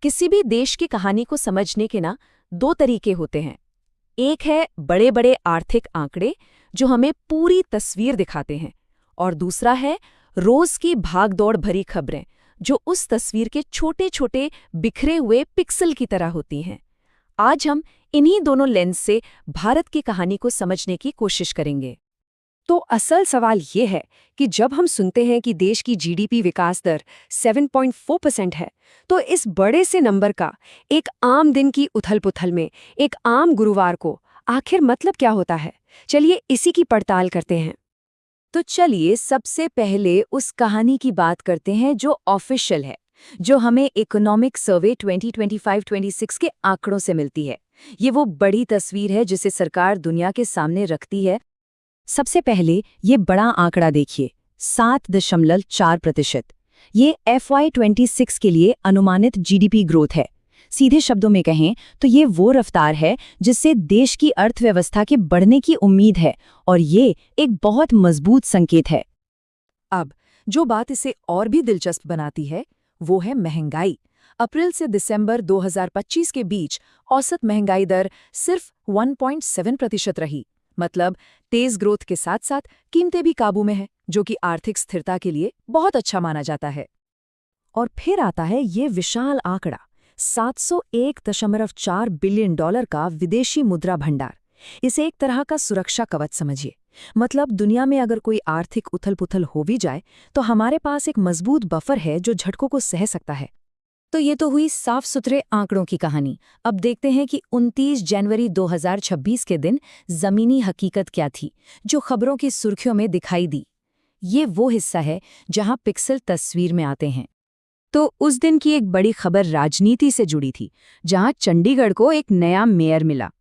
किसी भी देश की कहानी को समझने के ना दो तरीके होते हैं। एक है बड़े बड़े आर्थिक आंकड़े जो हमें पूरी तस्वीर दिखाते हैं, और दूसरा है रोज की भागदौड़ भरी खबरें जो उस तस्वीर के छोटे छोटे बिखरे हुए पिक्सल की तरह होती हैं। आज हम इन्हीं दोनों लेंस से भारत की कहानी को समझने की कोशिश करेंगे। तो असल सवाल ये है कि जब हम सुनते हैं कि देश की जीडीपी विकास दर 7.4% है, तो इस बड़े से नंबर का एक आम दिन की उथल-पुथल में, एक आम गुरुवार को आखिर मतलब क्या होता है? चलिए इसी की पड़ताल करते हैं। तो चलिए सबसे पहले उस कहानी की बात करते हैं जो ऑफिशियल है, जो हमें इकोनॉमिक सर्वे 2025-26 के आंकड़ों से मिलती है। ये वो बड़ी तस्वीर है जिसे सरकार दुनिया के सामने रखती है। सबसे पहले ये बड़ा आंकड़ा देखिए, 7.4%। ये FY26 के लिए अनुमानित जीडीपी ग्रोथ है। सीधे शब्दों में कहें तो ये वो रफ्तार है जिससे देश की अर्थव्यवस्था के बढ़ने की उम्मीद है, और ये एक बहुत मजबूत संकेत है। अब जो बात इसे और भी दिलचस्प बनाती है वो है महंगाई। अप्रैल से दिसंबर 2025 के बीच औसत महंगाई दर सिर्फ 1.7% रही। मतलब तेज ग्रोथ के साथ साथ कीमतें भी काबू में हैं, जो कि आर्थिक स्थिरता के लिए बहुत अच्छा माना जाता है। और फिर आता है ये विशाल आंकड़ा, 701.4 बिलियन डॉलर का विदेशी मुद्रा भंडार। इसे एक तरह का सुरक्षा कवच समझिए। मतलब दुनिया में अगर कोई आर्थिक उथल-पुथल हो भी जाए तो हमारे पास एक मजबूत बफर है जो झटकों को सह सकता है। तो ये तो हुई साफ सुथरे आंकड़ों की कहानी। अब देखते हैं कि 29 जनवरी 2026 के दिन जमीनी हकीकत क्या थी, जो खबरों की सुर्खियों में दिखाई दी। ये वो हिस्सा है जहां पिक्सल तस्वीर में आते हैं। तो उस दिन की एक बड़ी खबर राजनीति से जुड़ी थी, जहां चंडीगढ़ को एक नया मेयर मिला।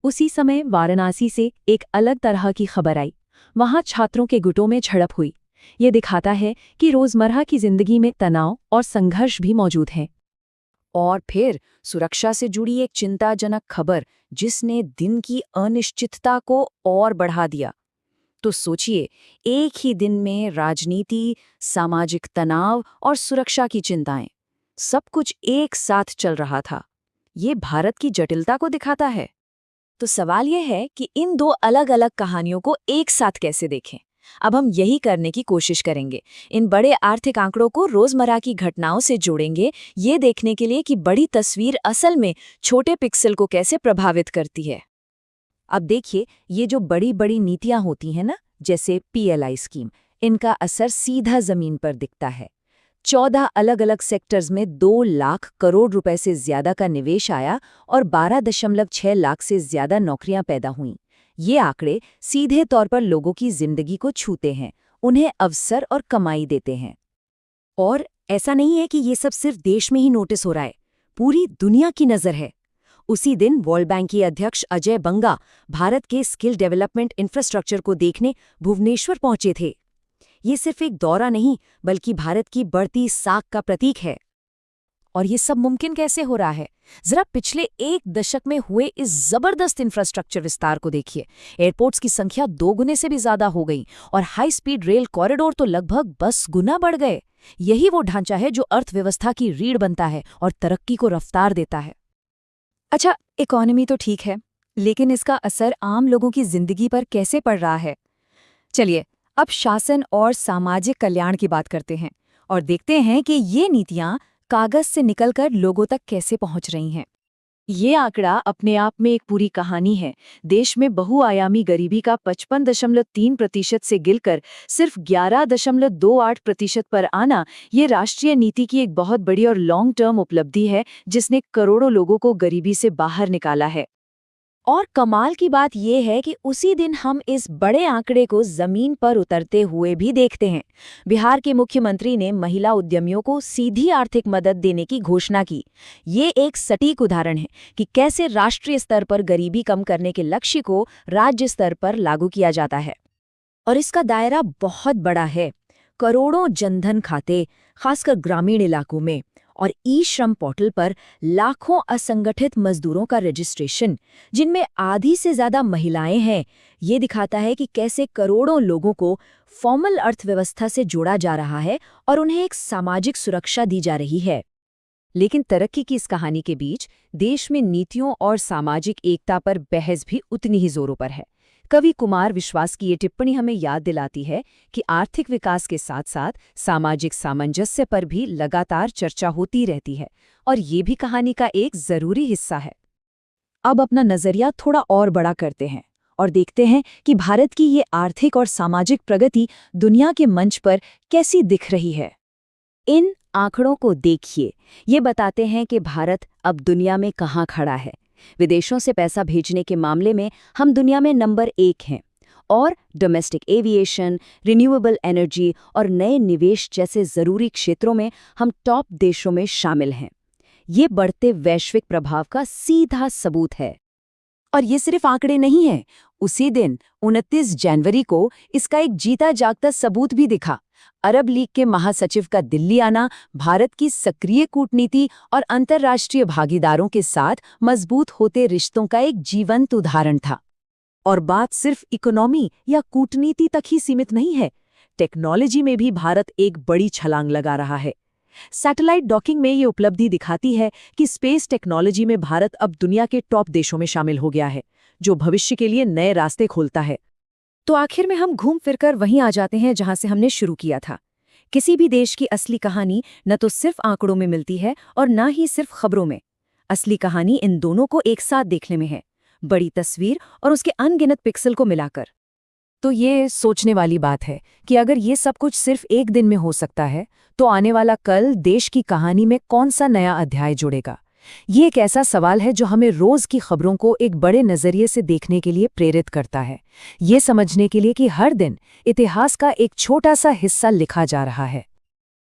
उसी समय वाराणसी से एक अलग तरह की खबर आई। वहां छात्रों के गुटों में झड़प हुई। ये दिखाता है कि रोजमर्रा की जिंदगी में तनाव और संघर्ष भी मौजूद हैं। और फिर सुरक्षा से जुड़ी एक चिंताजनक खबर जिसने दिन की अनिश्चितता को और बढ़ा दिया। तो सोचिए, एक ही दिन में राजनीति, सामाजिक तनाव और सुरक्षा की चिंताएं, सब कुछ एक साथ चल रहा था। ये भारत की जटिलता को दिखाता है। तो सवाल यह है कि इन दो अलग अलग कहानियों को एक साथ कैसे देखें। अब हम यही करने की कोशिश करेंगे। इन बड़े आर्थिक आंकड़ों को रोजमर्रा की घटनाओं से जोड़ेंगे, ये देखने के लिए कि बड़ी तस्वीर असल में छोटे पिक्सल को कैसे प्रभावित करती है। अब देखिए, ये जो बड़ी बड़ी नीतियां होती हैं ना, जैसे PLI स्कीम, इनका असर सीधा जमीन पर दिखता है। 14 अलग अलग सेक्टर्स में 2 लाख करोड़ रुपए से ज्यादा का निवेश आया और 12.6 लाख से ज्यादा नौकरियां पैदा हुईं। ये आंकड़े सीधे तौर पर लोगों की जिंदगी को छूते हैं, उन्हें अवसर और कमाई देते हैं। और ऐसा नहीं है कि ये सब सिर्फ देश में ही नोटिस हो रहा है, पूरी दुनिया की नज़र है। उसी दिन वर्ल्ड बैंक के अध्यक्ष अजय बंगा भारत के स्किल डेवलपमेंट इंफ्रास्ट्रक्चर को देखने भुवनेश्वर पहुंचे थे। ये सिर्फ एक दौरा नहीं, बल्कि भारत की बढ़ती साख का प्रतीक है। और ये सब मुमकिन कैसे हो रहा है? जरा पिछले एक दशक में हुए इस जबरदस्त इंफ्रास्ट्रक्चर विस्तार को देखिए। एयरपोर्ट्स की संख्या 2 गुने से भी ज्यादा हो गई, और हाई स्पीड रेल कॉरिडोर तो लगभग 10 गुना बढ़ गए। यही वो ढांचा है जो अर्थव्यवस्था की रीढ़ बनता है और तरक्की को रफ्तार देता है। अच्छा, इकोनॉमी तो ठीक है, लेकिन इसका असर आम लोगों की जिंदगी पर कैसे पड़ रहा है? चलिए अब शासन और सामाजिक कल्याण की बात करते हैं और देखते हैं कि ये नीतियां कागज से निकलकर लोगों तक कैसे पहुंच रही हैं। ये आंकड़ा अपने आप में एक पूरी कहानी है। देश में बहुआयामी गरीबी का 55.3% से गिरकर सिर्फ 11.28% पर आना, ये राष्ट्रीय नीति की एक बहुत बड़ी और लॉन्ग टर्म उपलब्धि है, जिसने करोड़ों लोगों को गरीबी से बाहर निकाला है। और कमाल की बात यह है कि उसी दिन हम इस बड़े आंकड़े को जमीन पर उतरते हुए भी देखते हैं। बिहार के मुख्यमंत्री ने महिला उद्यमियों को सीधी आर्थिक मदद देने की घोषणा की। ये एक सटीक उदाहरण है कि कैसे राष्ट्रीय स्तर पर गरीबी कम करने के लक्ष्य को राज्य स्तर पर लागू किया जाता है। और इसका दायरा बहुत बड़ा है। करोड़ों जनधन खाते, खासकर ग्रामीण इलाकों में, और ई-श्रम पोर्टल पर लाखों असंगठित मजदूरों का रजिस्ट्रेशन, जिनमें आधी से ज्यादा महिलाएं हैं। ये दिखाता है कि कैसे करोड़ों लोगों को फॉर्मल अर्थव्यवस्था से जोड़ा जा रहा है और उन्हें एक सामाजिक सुरक्षा दी जा रही है। लेकिन तरक्की की इस कहानी के बीच देश में नीतियों और सामाजिक एकता पर बहस भी उतनी ही जोरों पर है। कवि कुमार विश्वास की ये टिप्पणी हमें याद दिलाती है कि आर्थिक विकास के साथ साथ सामाजिक सामंजस्य पर भी लगातार चर्चा होती रहती है और ये भी कहानी का एक जरूरी हिस्सा है। अब अपना नजरिया थोड़ा और बड़ा करते हैं और देखते हैं कि भारत की ये आर्थिक और सामाजिक प्रगति दुनिया के मंच पर कैसी दिख रही है। इन आंकड़ों को देखिए, ये बताते हैं कि भारत अब दुनिया में कहाँ खड़ा है। विदेशों से पैसा भेजने के मामले में हम दुनिया में नंबर 1 हैं और डोमेस्टिक एविएशन, रिन्यूएबल एनर्जी और नए निवेश जैसे ज़रूरी क्षेत्रों में हम टॉप देशों में शामिल हैं। ये बढ़ते वैश्विक प्रभाव का सीधा सबूत है। और ये सिर्फ आंकड़े नहीं हैं। उसी दिन 29 जनवरी को इसका एक जीता जागता सबूत भी दिखा। अरब लीग के महासचिव का दिल्ली आना भारत की सक्रिय कूटनीति और अंतर्राष्ट्रीय भागीदारों के साथ मजबूत होते रिश्तों का एक जीवंत उदाहरण था। और बात सिर्फ इकोनॉमी या कूटनीति तक ही सीमित नहीं है। टेक्नोलॉजी में भी भारत एक बड़ी छलांग लगा रहा है। सैटेलाइट डॉकिंग में ये उपलब्धि दिखाती है कि स्पेस टेक्नोलॉजी में भारत अब दुनिया के टॉप देशों में शामिल हो गया है, जो भविष्य के लिए नए रास्ते खोलता है। तो आखिर में हम घूम फिरकर वहीं आ जाते हैं जहां से हमने शुरू किया था। किसी भी देश की असली कहानी न तो सिर्फ आंकड़ों में मिलती है और न ही सिर्फ खबरों में। असली कहानी इन दोनों को एक साथ देखने में है, बड़ी तस्वीर और उसके अनगिनत पिक्सल को मिलाकर। तो ये सोचने वाली बात है कि अगर ये सब कुछ सिर्फ एक दिन में हो सकता है, तो आने वाला कल देश की कहानी में कौन सा नया अध्याय जुड़ेगा? ये एक ऐसा सवाल है जो हमें रोज की खबरों को एक बड़े नजरिए से देखने के लिए प्रेरित करता है, ये समझने के लिए कि हर दिन इतिहास का एक छोटा सा हिस्सा लिखा जा रहा है।